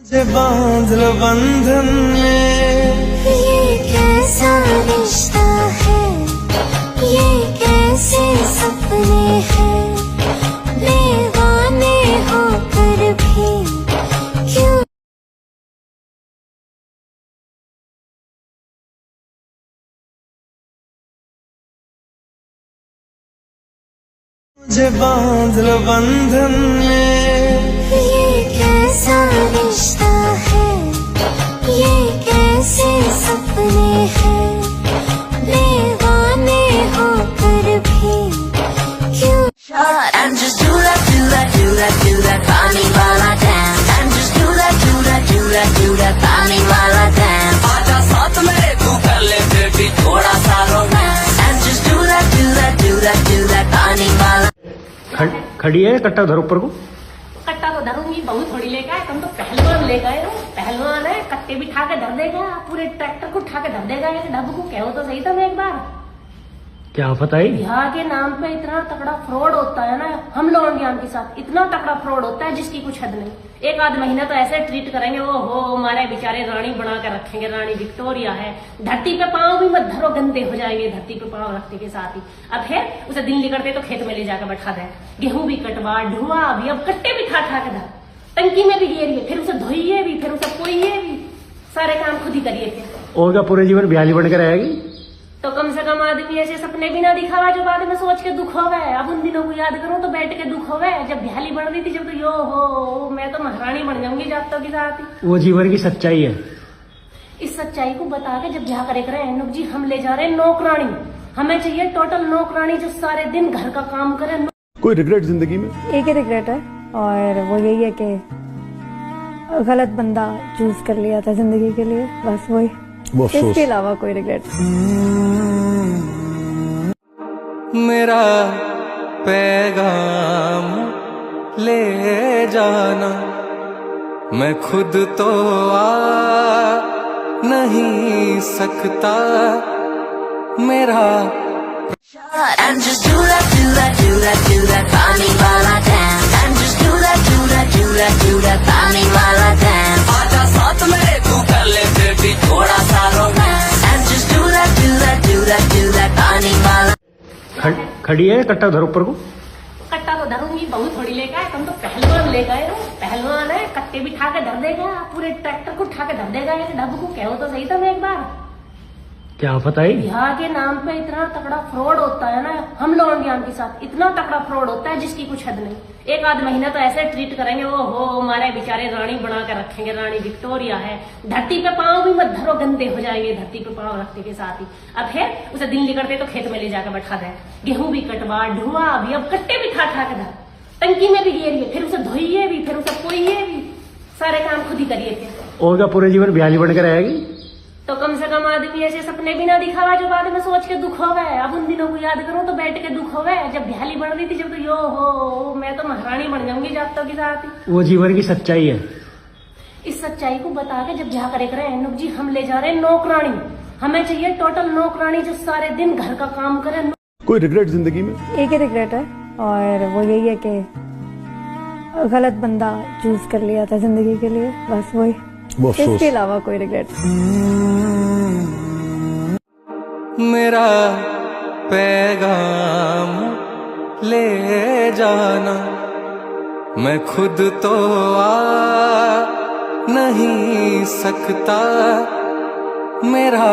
से बांध लो बंधन में। ये कैसा रिश्ता है, ये कैसे सपने हैं, दीवाने होकर भी क्यों। मुझे बांध लो बंधन में। ये कैसा रिश्ता है, ये कैसे सपने हैं, दीवाने होकर भी क्यों। And just do that, do that, do that, do that, पानी वाला dance. And just do that, do that, do that, do that, पानी वाला dance. आजा साथ मेरे तू कर ले baby थोड़ा सा romance. And just do that, do that, do that, do that, पानी वाला। खड़ी है कट्टा धर ऊपर को। कट्टा तो धरूंगी, बहू थोड़ी लेकर आए, तुम तो पहलवान ले गए हो। पहलवान है, कट्टे भी ठा के धर देगा, पूरे ट्रैक्टर को ठा के धर देगा। एक डब्बू को कहो तो सही था मैं एक बार। क्या पता है यहाँ के नाम पे इतना तगड़ा फ्रॉड होता है ना, हम लोगों के के साथ इतना तगड़ा फ्रॉड होता है जिसकी कुछ हद नहीं। एक आध महीना तो ऐसे ट्रीट करेंगे, वो हो हमारे बेचारे रानी बना कर रखेंगे, रानी विक्टोरिया है। धरती पे पाँव भी मत धरो, गंदे हो जाएंगे धरती पे पाँव रखने के साथ ही। अब फिर उसे दिन निकलते तो खेत में ले जाकर बैठा दे, गेहूं भी कटवा, ढुआ भी, अब कट्टे भी ठा ठा के धर, टंकी में भी घेरिए, फिर उसे धोइए भी, फिर उसे पोइए भी, सारे काम खुद ही करिए। फिर और क्या पूरे जीवन ब्याली बनकर रहेगी? तो कम से कम आदमी ऐसे सपने भी ना दिखावा जो बाद में सोच के दुख होवे। अब उन दिनों को याद करूं तो बैठ के दुख होवे, जब भ्याली बन रही थी, जब तो यो हो मैं तो महारानी बन जाऊंगी जातों की साथ ही। वो जीवन की सच्चाई है। इस सच्चाई को बता के जब जा कर रहे हैं जी, हम ले जा रहे हैं नौकरानी। हमें चाहिए टोटल नौकरानी जो सारे दिन घर का काम करे। कोई रिग्रेट जिंदगी में? एक ही रिग्रेट है, और वो यही है कि गलत बंदा चूज कर लिया था जिंदगी के लिए, बस वही। इसके अलावा कोई रिग्रेट। मेरा पैगाम ले जाना, मैं खुद तो आ नहीं सकता मेरा। And just do that, do that, do that, do that, पानी वाला dance. And just do that, do that, do that, do that, पानी वाला dance. आजा साथ मेरे तू कर ले baby थोड़ा सा romance. And just do that, do that, do that, do that, पानी वाला। खड़ी है कट्टा धर ऊपर को। कट्टा तो धरूंगी, बहू थोड़ी लेकर आए, तुम तो पहलवान ले गए हो। पहलवान है, कट्टे भी ठा के धर देगा, पूरे ट्रैक्टर को ठा के धर देगा। एक डब्बू को कहो तो सही था मैं एक बार। क्या पता है यहाँ के नाम पे इतना तगड़ा फ्रॉड होता है ना, हम लोगों के साथ इतना तगड़ा फ्रॉड होता है जिसकी कुछ हद नहीं। एक आध महीना तो ऐसे ट्रीट करेंगे, वो हो हमारे बेचारे रानी बना कर रखेंगे, रानी विक्टोरिया है। धरती पे पाँव भी मत धरो, गंदे हो जाएंगे धरती पे पाँव रखने के साथ ही। अब फिर उसे दिन निकलते तो खेत में ले जाकर बैठा दे, गेहूं भी कटवा, ढुआ भी, अब कट्टे भी ठा ठा के धर, टंकी में भी घेरिए, फिर उसे धोइए भी, फिर उसे पोइए भी, सारे काम खुद ही करिए। फिर और क्या पूरे जीवन ब्याली बनकर रहेगी? तो कम से कम आदमी ऐसे सपने भी ना दिखावा जो बाद में सोच के दुख होवे। अब उन दिनों को याद करूं तो बैठ के दुख होवे, जब भ्याली बन रही थी, जब तो यो हो मैं तो महारानी बन जाऊंगी जातों की साथ ही। वो जीवन की सच्चाई है। इस सच्चाई को बता के जब जा कर रहे हैं जी, हम ले जा रहे हैं नौकरानी। हमें चाहिए टोटल नौकरानी जो सारे दिन घर का काम करे। कोई रिग्रेट जिंदगी में? एक ही रिग्रेट है, और वो यही है कि गलत बंदा चूज कर लिया था जिंदगी के लिए, बस वही। इसके अलावा कोई रिग्रेट। मेरा पैगाम ले जाना, मैं खुद तो आ नहीं सकता मेरा।